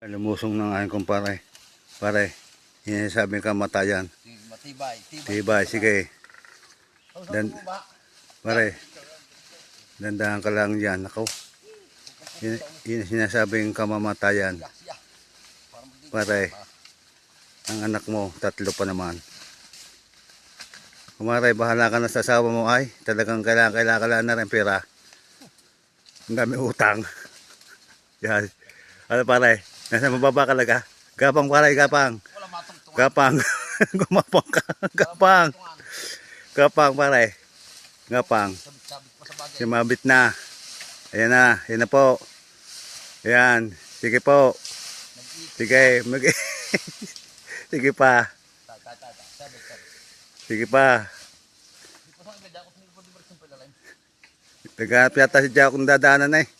Lumusong ng aking kumpare. Pare, yun yung sabi kamatayan. Matibay. Tibay, sige. Pare, dandahan ka lang dyan. Ako, yun yung sinasabing kamamatayan. Pare, ang anak mo, 3 pa naman. Kumare, bahala ka na sa asawa mo ay. Talagang kailangan na rin pera. Ang dami utang. Yan. Ano pare, nasa mababa ka laga? Gapang pare, gapang. Gapang. Gumapang ka. Gapang. Gapang pare. Gapang. Sumabit na. Ayan na. Ayan na po. Ayan. Sige po. Sige. Sige pa. Sige pa. Naghanap yata si Jack kung dadaanan eh.